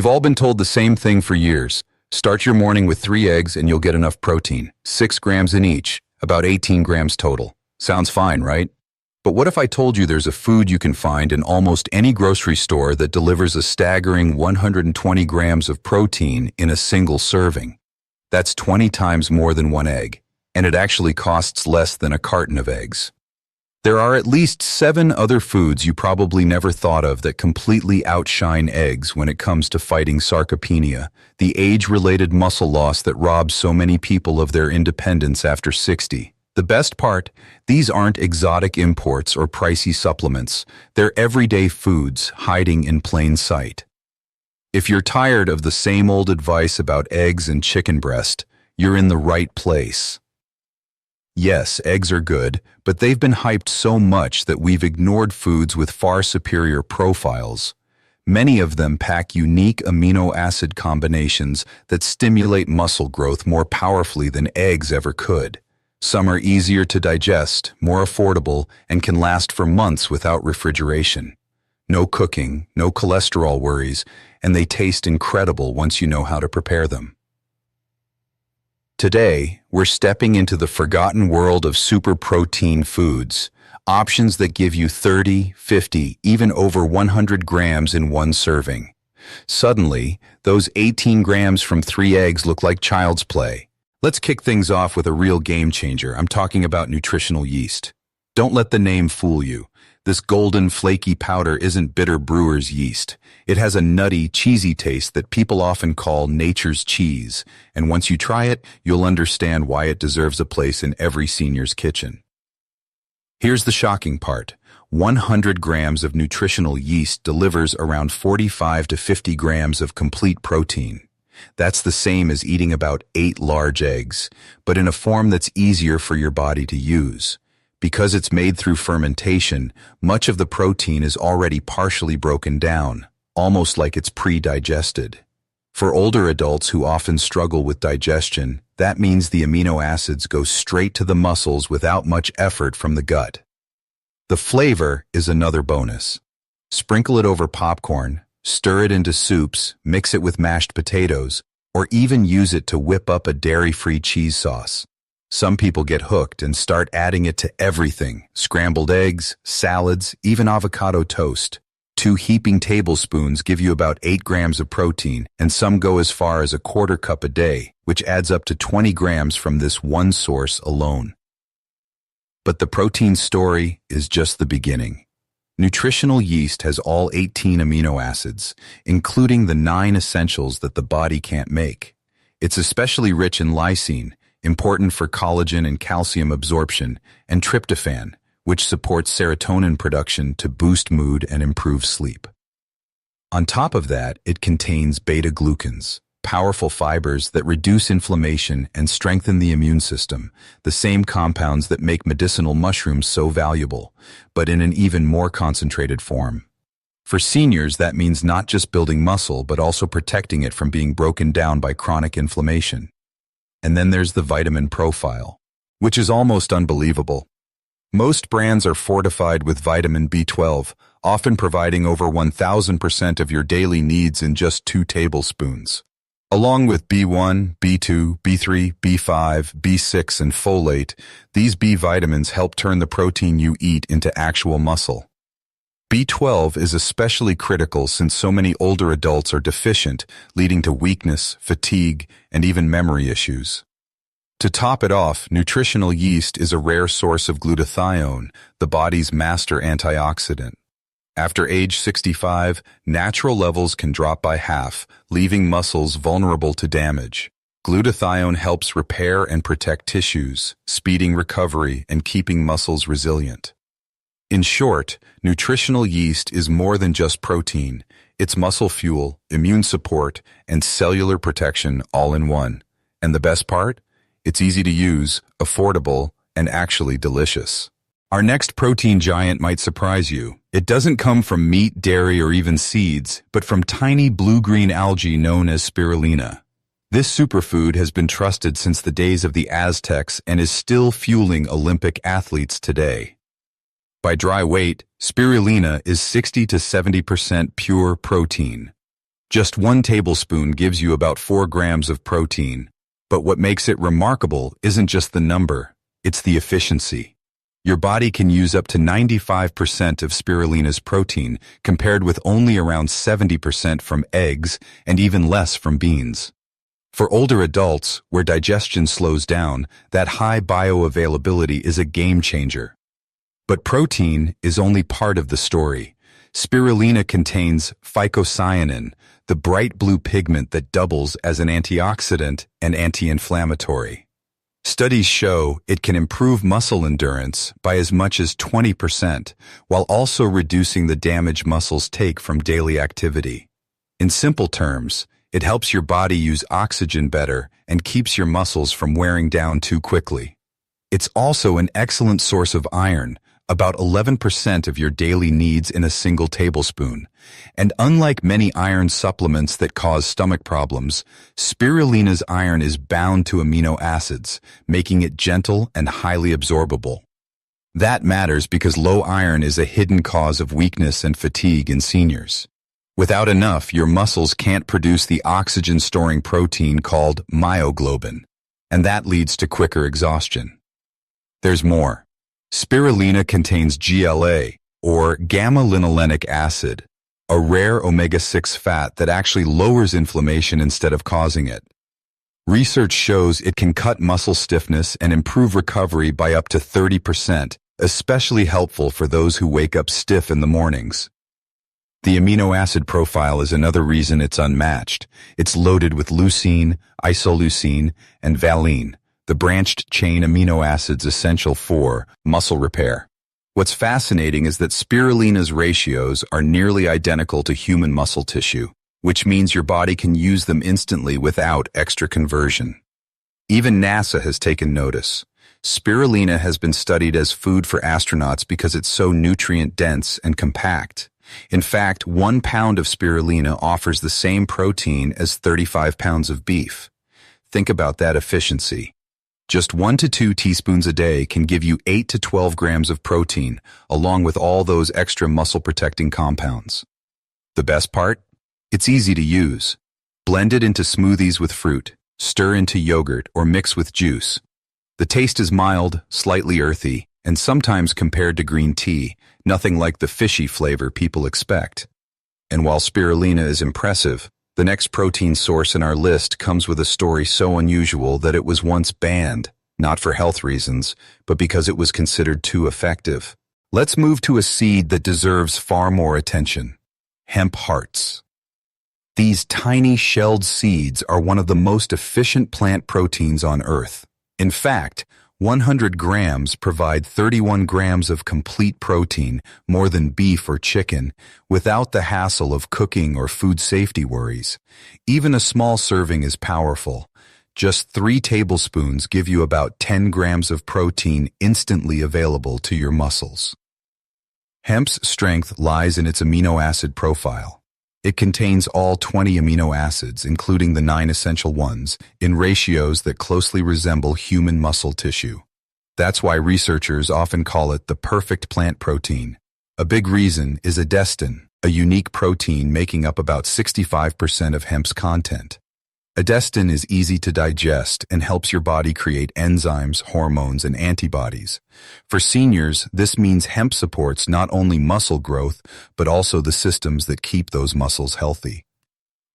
We've all been told the same thing for years. Start your morning with 3 eggs and you'll get enough protein, 6 grams in each, about 18 grams total. Sounds fine, right? But what if I told you there's a food you can find in almost any grocery store that delivers a staggering 120 grams of protein in a single serving? That's 20 times more than 1 egg, and it actually costs less than a carton of eggs. There are at least 7 other foods you probably never thought of that completely outshine eggs when it comes to fighting sarcopenia, the age-related muscle loss that robs so many people of their independence after 60. The best part, these aren't exotic imports or pricey supplements. They're everyday foods hiding in plain sight. If you're tired of the same old advice about eggs and chicken breast, you're in the right place. Yes, eggs are good, but they've been hyped so much that we've ignored foods with far superior profiles. Many of them pack unique amino acid combinations that stimulate muscle growth more powerfully than eggs ever could. Some are easier to digest, more affordable, and can last for months without refrigeration. No cooking, no cholesterol worries, and they taste incredible once you know how to prepare them. Today, we're stepping into the forgotten world of super protein foods, options that give you 30, 50, even over 100 grams in one serving. Suddenly, those 18 grams from 3 eggs look like child's play. Let's kick things off with a real game changer. I'm talking about nutritional yeast. Don't let the name fool you. This golden, flaky powder isn't bitter brewer's yeast. It has a nutty, cheesy taste that people often call nature's cheese, and once you try it, you'll understand why it deserves a place in every senior's kitchen. Here's the shocking part. 100 grams of nutritional yeast delivers around 45 to 50 grams of complete protein. That's the same as eating about 8 large eggs, but in a form that's easier for your body to use. Because it's made through fermentation, much of the protein is already partially broken down, almost like it's pre-digested. For older adults who often struggle with digestion, that means the amino acids go straight to the muscles without much effort from the gut. The flavor is another bonus. Sprinkle it over popcorn, stir it into soups, mix it with mashed potatoes, or even use it to whip up a dairy-free cheese sauce. Some people get hooked and start adding it to everything: scrambled eggs, salads, even avocado toast. 2 heaping tablespoons give you about 8 grams of protein, and some go as far as a quarter cup a day, which adds up to 20 grams from this one source alone. But the protein story is just the beginning. Nutritional yeast has all 18 amino acids, including the 9 essentials that the body can't make. It's especially rich in lysine, important for collagen and calcium absorption, and tryptophan, which supports serotonin production to boost mood and improve sleep. On top of that, it contains beta-glucans, powerful fibers that reduce inflammation and strengthen the immune system, the same compounds that make medicinal mushrooms so valuable, but in an even more concentrated form. For seniors, that means not just building muscle, but also protecting it from being broken down by chronic inflammation. And then there's the vitamin profile, which is almost unbelievable. Most brands are fortified with vitamin B12, often providing over 1,000% of your daily needs in just 2 tablespoons. Along with B1, B2, B3, B5, B6, and folate, these B vitamins help turn the protein you eat into actual muscle. B12 is especially critical since so many older adults are deficient, leading to weakness, fatigue, and even memory issues. To top it off, nutritional yeast is a rare source of glutathione, the body's master antioxidant. After age 65, natural levels can drop by half, leaving muscles vulnerable to damage. Glutathione helps repair and protect tissues, speeding recovery and keeping muscles resilient. In short, nutritional yeast is more than just protein. It's muscle fuel, immune support, and cellular protection all in one. And the best part? It's easy to use, affordable, and actually delicious. Our next protein giant might surprise you. It doesn't come from meat, dairy, or even seeds, but from tiny blue-green algae known as spirulina. This superfood has been trusted since the days of the Aztecs and is still fueling Olympic athletes today. By dry weight, spirulina is 60 to 70% pure protein. Just 1 tablespoon gives you about 4 grams of protein. But what makes it remarkable isn't just the number, it's the efficiency. Your body can use up to 95% of spirulina's protein, compared with only around 70% from eggs and even less from beans. For older adults, where digestion slows down, that high bioavailability is a game changer. But protein is only part of the story. Spirulina contains phycocyanin, the bright blue pigment that doubles as an antioxidant and anti-inflammatory. Studies show it can improve muscle endurance by as much as 20%, while also reducing the damage muscles take from daily activity. In simple terms, it helps your body use oxygen better and keeps your muscles from wearing down too quickly. It's also an excellent source of iron, about 11% of your daily needs in a single tablespoon. And unlike many iron supplements that cause stomach problems, spirulina's iron is bound to amino acids, making it gentle and highly absorbable. That matters because low iron is a hidden cause of weakness and fatigue in seniors. Without enough, your muscles can't produce the oxygen-storing protein called myoglobin, and that leads to quicker exhaustion. There's more. Spirulina contains GLA, or gamma-linolenic acid, a rare omega-6 fat that actually lowers inflammation instead of causing it. Research shows it can cut muscle stiffness and improve recovery by up to 30%, especially helpful for those who wake up stiff in the mornings. The amino acid profile is another reason it's unmatched. It's loaded with leucine, isoleucine, and valine, the branched-chain amino acids essential for muscle repair. What's fascinating is that spirulina's ratios are nearly identical to human muscle tissue, which means your body can use them instantly without extra conversion. Even NASA has taken notice. Spirulina has been studied as food for astronauts because it's so nutrient-dense and compact. In fact, 1 pound of spirulina offers the same protein as 35 pounds of beef. Think about that efficiency. Just 1 to 2 teaspoons a day can give you 8 to 12 grams of protein, along with all those extra muscle-protecting compounds. The best part? It's easy to use. Blend it into smoothies with fruit, stir into yogurt, or mix with juice. The taste is mild, slightly earthy, and sometimes compared to green tea, nothing like the fishy flavor people expect. And while spirulina is impressive, the next protein source in our list comes with a story so unusual that it was once banned, not for health reasons, but because it was considered too effective. Let's move to a seed that deserves far more attention: hemp hearts. These tiny shelled seeds are one of the most efficient plant proteins on Earth. In fact, 100 grams provide 31 grams of complete protein, more than beef or chicken, without the hassle of cooking or food safety worries. Even a small serving is powerful. Just 3 tablespoons give you about 10 grams of protein instantly available to your muscles. Hemp's strength lies in its amino acid profile. It contains all 20 amino acids, including the 9 essential ones, in ratios that closely resemble human muscle tissue. That's why researchers often call it the perfect plant protein. A big reason is adestin, a unique protein making up about 65% of hemp's content. Adestin is easy to digest and helps your body create enzymes, hormones, and antibodies. For seniors, this means hemp supports not only muscle growth, but also the systems that keep those muscles healthy.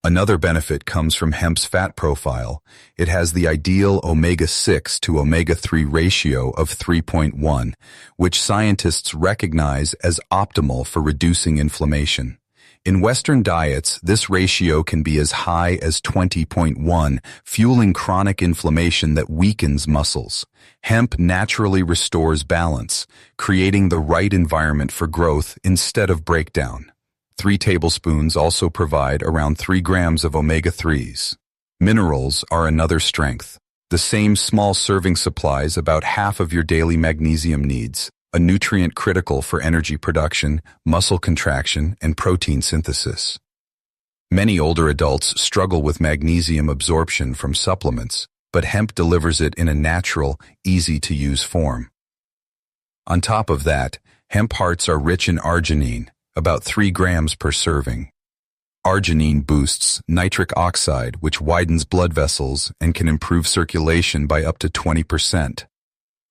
Another benefit comes from hemp's fat profile. It has the ideal omega-6 to omega-3 ratio of 3.1, which scientists recognize as optimal for reducing inflammation. In Western diets, this ratio can be as high as 20.1, fueling chronic inflammation that weakens muscles. Hemp naturally restores balance, creating the right environment for growth instead of breakdown. 3 tablespoons also provide around 3 grams of omega-3s. Minerals are another strength. The same small serving supplies about half of your daily magnesium needs, a nutrient critical for energy production, muscle contraction, and protein synthesis. Many older adults struggle with magnesium absorption from supplements, but hemp delivers it in a natural, easy-to-use form. On top of that, hemp hearts are rich in arginine, about 3 grams per serving. Arginine boosts nitric oxide, which widens blood vessels and can improve circulation by up to 20%.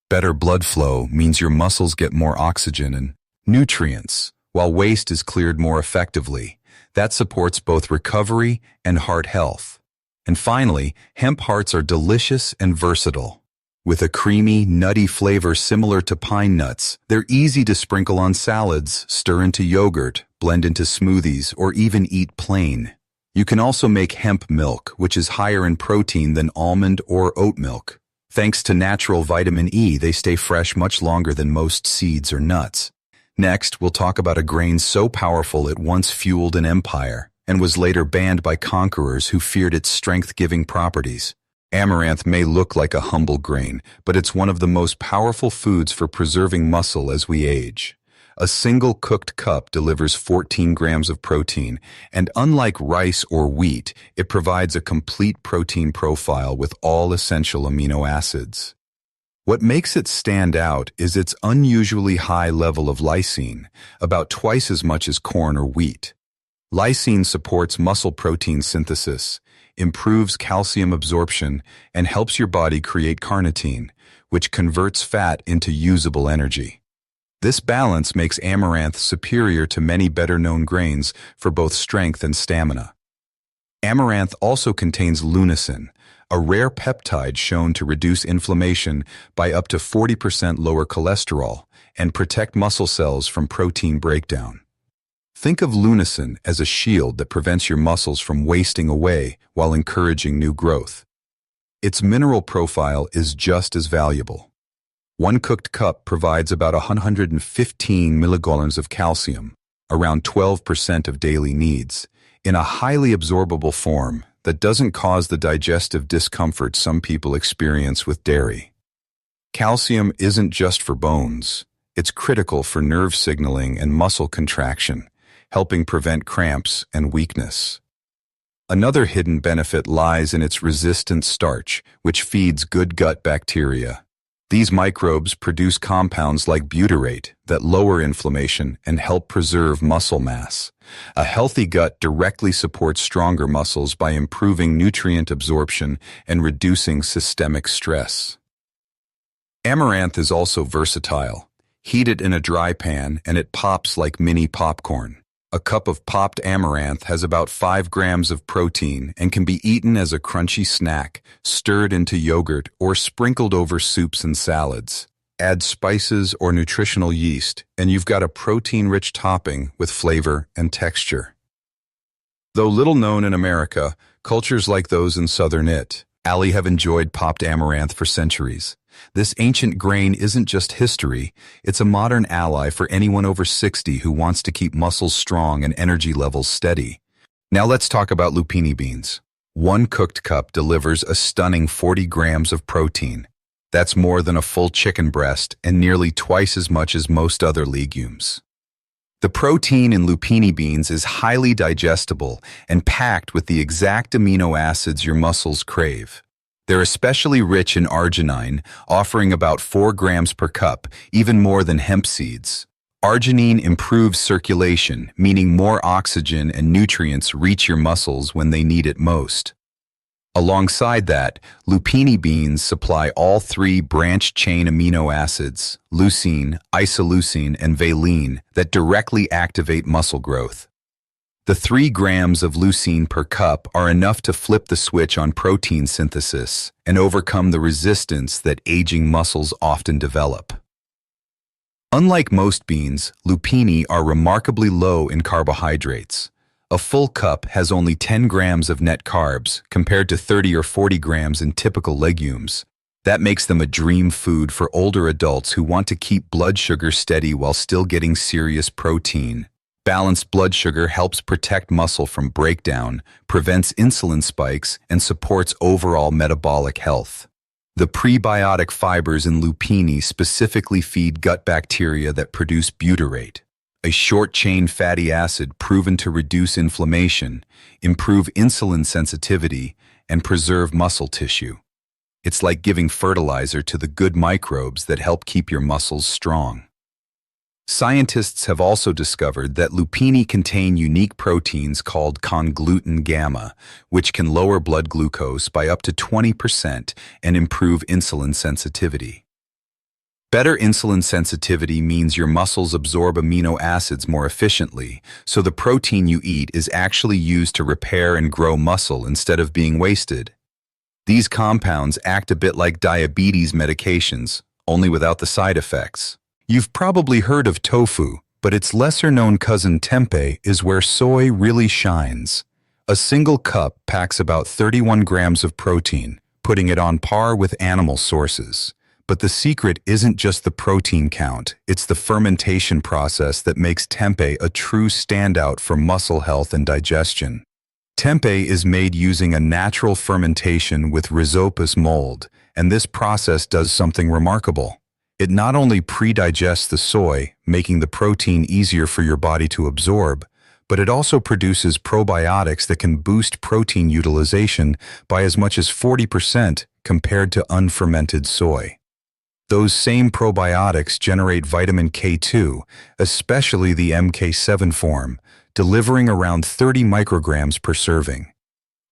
Better blood flow means your muscles get more oxygen and nutrients, while waste is cleared more effectively. That supports both recovery and heart health. And finally, hemp hearts are delicious and versatile. With a creamy, nutty flavor similar to pine nuts, they're easy to sprinkle on salads, stir into yogurt, blend into smoothies, or even eat plain. You can also make hemp milk, which is higher in protein than almond or oat milk. Thanks to natural vitamin E, they stay fresh much longer than most seeds or nuts. Next, we'll talk about a grain so powerful it once fueled an empire and was later banned by conquerors who feared its strength-giving properties. Amaranth may look like a humble grain, but it's one of the most powerful foods for preserving muscle as we age. A single cooked cup delivers 14 grams of protein, and unlike rice or wheat, it provides a complete protein profile with all essential amino acids. What makes it stand out is its unusually high level of lysine, about twice as much as corn or wheat. Lysine supports muscle protein synthesis, improves calcium absorption, and helps your body create carnitine, which converts fat into usable energy. This balance makes amaranth superior to many better-known grains for both strength and stamina. Amaranth also contains leucine, a rare peptide shown to reduce inflammation by up to 40% lower cholesterol and protect muscle cells from protein breakdown. Think of leucine as a shield that prevents your muscles from wasting away while encouraging new growth. Its mineral profile is just as valuable. One cooked cup provides about 115 milligallons of calcium, around 12% of daily needs, in a highly absorbable form that doesn't cause the digestive discomfort some people experience with dairy. Calcium isn't just for bones. It's critical for nerve signaling and muscle contraction, helping prevent cramps and weakness. Another hidden benefit lies in its resistant starch, which feeds good gut bacteria. These microbes produce compounds like butyrate that lower inflammation and help preserve muscle mass. A healthy gut directly supports stronger muscles by improving nutrient absorption and reducing systemic stress. Amaranth is also versatile. Heat it in a dry pan and it pops like mini popcorn. A cup of popped amaranth has about 5 grams of protein and can be eaten as a crunchy snack, stirred into yogurt, or sprinkled over soups and salads. Add spices or nutritional yeast, and you've got a protein-rich topping with flavor and texture. Though little known in America, cultures like those in southern Italy have enjoyed popped amaranth for centuries. This ancient grain isn't just history, it's a modern ally for anyone over 60 who wants to keep muscles strong and energy levels steady. Now let's talk about lupini beans. One cooked cup delivers a stunning 40 grams of protein. That's more than a full chicken breast and nearly twice as much as most other legumes. The protein in lupini beans is highly digestible and packed with the exact amino acids your muscles crave. They're especially rich in arginine, offering about 4 grams per cup, even more than hemp seeds. Arginine improves circulation, meaning more oxygen and nutrients reach your muscles when they need it most. Alongside that, lupini beans supply all 3 branched-chain amino acids, leucine, isoleucine, and valine, that directly activate muscle growth. The 3 grams of leucine per cup are enough to flip the switch on protein synthesis and overcome the resistance that aging muscles often develop. Unlike most beans, lupini are remarkably low in carbohydrates. A full cup has only 10 grams of net carbs compared to 30 or 40 grams in typical legumes. That makes them a dream food for older adults who want to keep blood sugar steady while still getting serious protein. Balanced blood sugar helps protect muscle from breakdown, prevents insulin spikes, and supports overall metabolic health. The prebiotic fibers in lupini specifically feed gut bacteria that produce butyrate, a short-chain fatty acid proven to reduce inflammation, improve insulin sensitivity, and preserve muscle tissue. It's like giving fertilizer to the good microbes that help keep your muscles strong. Scientists have also discovered that lupini contain unique proteins called congluten gamma, which can lower blood glucose by up to 20% and improve insulin sensitivity. Better insulin sensitivity means your muscles absorb amino acids more efficiently, so the protein you eat is actually used to repair and grow muscle instead of being wasted. These compounds act a bit like diabetes medications, only without the side effects. You've probably heard of tofu, but its lesser-known cousin tempeh is where soy really shines. A single cup packs about 31 grams of protein, putting it on par with animal sources. But the secret isn't just the protein count, it's the fermentation process that makes tempeh a true standout for muscle health and digestion. Tempeh is made using a natural fermentation with rhizopus mold, and this process does something remarkable. It not only pre-digests the soy, making the protein easier for your body to absorb, but it also produces probiotics that can boost protein utilization by as much as 40% compared to unfermented soy. Those same probiotics generate vitamin K2, especially the MK7 form, delivering around 30 micrograms per serving.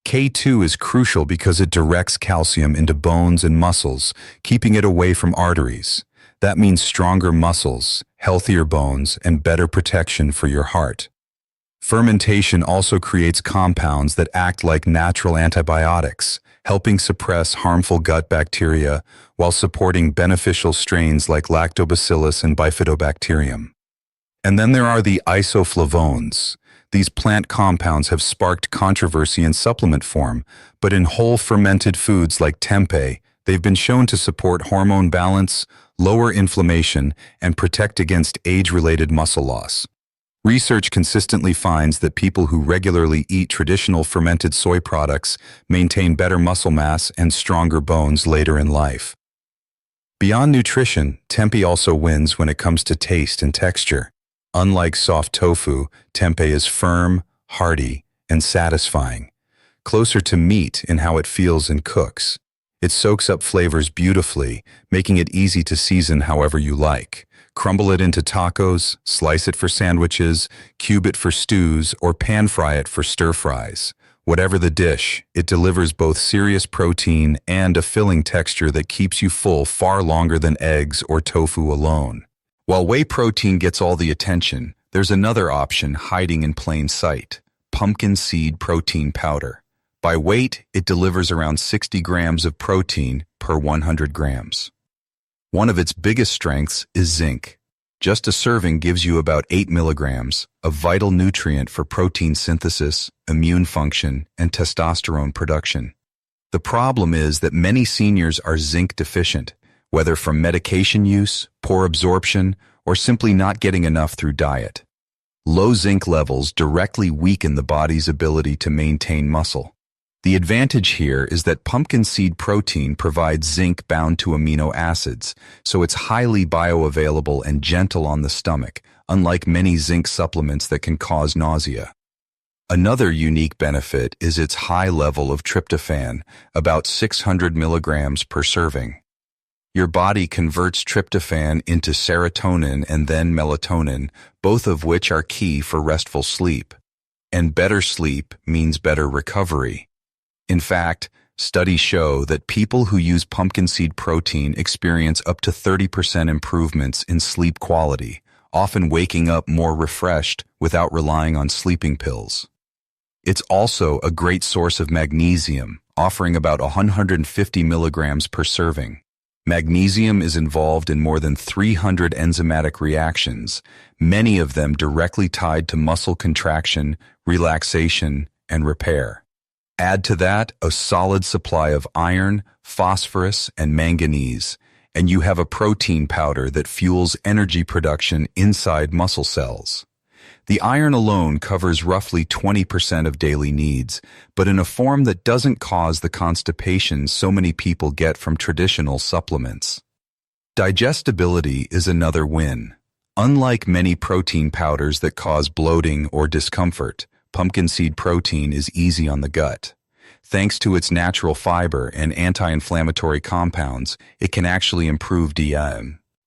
K2 is crucial because it directs calcium into bones and muscles, keeping it away from arteries. That means stronger muscles, healthier bones, and better protection for your heart. Fermentation also creates compounds that act like natural antibiotics, helping suppress harmful gut bacteria while supporting beneficial strains like lactobacillus and bifidobacterium. And then there are the isoflavones. These plant compounds have sparked controversy in supplement form, but in whole fermented foods like tempeh, they've been shown to support hormone balance, lower inflammation, and protect against age-related muscle loss. Research consistently finds that people who regularly eat traditional fermented soy products maintain better muscle mass and stronger bones later in life. Beyond nutrition, tempeh also wins when it comes to taste and texture. Unlike soft tofu, tempeh is firm, hearty, and satisfying, closer to meat in how it feels and cooks. It soaks up flavors beautifully, making it easy to season however you like. Crumble it into tacos, slice it for sandwiches, cube it for stews, or pan-fry it for stir-fries. Whatever the dish, it delivers both serious protein and a filling texture that keeps you full far longer than eggs or tofu alone. While whey protein gets all the attention, there's another option hiding in plain sight: pumpkin seed protein powder. By weight, it delivers around 60 grams of protein per 100 grams. One of its biggest strengths is zinc. Just a serving gives you about 8 milligrams, a vital nutrient for protein synthesis, immune function, and testosterone production. The problem is that many seniors are zinc deficient, whether from medication use, poor absorption, or simply not getting enough through diet. Low zinc levels directly weaken the body's ability to maintain muscle. The advantage here is that pumpkin seed protein provides zinc bound to amino acids, so it's highly bioavailable and gentle on the stomach, unlike many zinc supplements that can cause nausea. Another unique benefit is its high level of tryptophan, about 600 milligrams per serving. Your body converts tryptophan into serotonin and then melatonin, both of which are key for restful sleep. And better sleep means better recovery. In fact, studies show that people who use pumpkin seed protein experience up to 30% improvements in sleep quality, often waking up more refreshed without relying on sleeping pills. It's also a great source of magnesium, offering about 150 milligrams per serving. Magnesium is involved in more than 300 enzymatic reactions, many of them directly tied to muscle contraction, relaxation, and repair. Add to that a solid supply of iron, phosphorus, and manganese, and you have a protein powder that fuels energy production inside muscle cells. The iron alone covers roughly 20% of daily needs, but in a form that doesn't cause the constipation so many people get from traditional supplements. Digestibility is another win. Unlike many protein powders that cause bloating or discomfort, pumpkin seed protein is easy on the gut. Thanks to its natural fiber and anti-inflammatory compounds, it can actually improve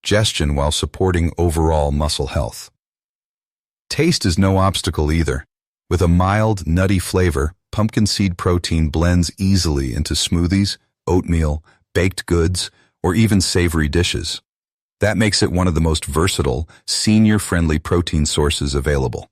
digestion while supporting overall muscle health. Taste is no obstacle either. With a mild, nutty flavor, pumpkin seed protein blends easily into smoothies, oatmeal, baked goods, or even savory dishes. That makes it one of the most versatile, senior-friendly protein sources available.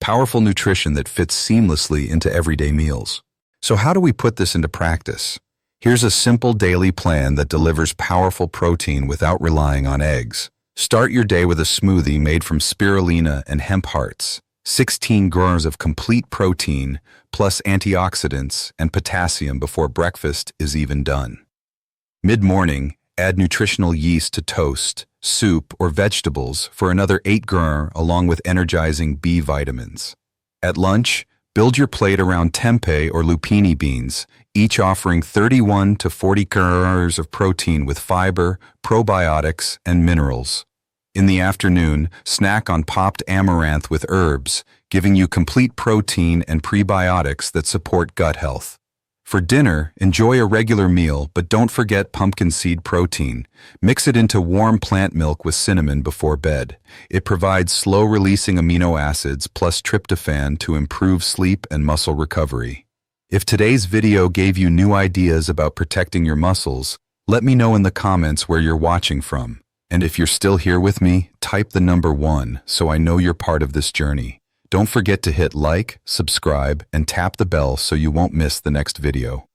Powerful nutrition that fits seamlessly into everyday meals. So how do we put this into practice? Here's a simple daily plan that delivers powerful protein without relying on eggs. Start your day with a smoothie made from spirulina and hemp hearts. 16 grams of complete protein, plus antioxidants and potassium before breakfast is even done. Mid-morning, add nutritional yeast to toast, soup, or vegetables for another 8 grams along with energizing B vitamins. At lunch, build your plate around tempeh or lupini beans, each offering 31 to 40 grams of protein with fiber, probiotics, and minerals. In the afternoon, snack on popped amaranth with herbs, giving you complete protein and prebiotics that support gut health. For dinner, enjoy a regular meal, but don't forget pumpkin seed protein. Mix it into warm plant milk with cinnamon before bed. It provides slow-releasing amino acids plus tryptophan to improve sleep and muscle recovery. If today's video gave you new ideas about protecting your muscles, let me know in the comments where you're watching from. And if you're still here with me, type the number 1 so I know you're part of this journey. Don't forget to hit like, subscribe, and tap the bell so you won't miss the next video.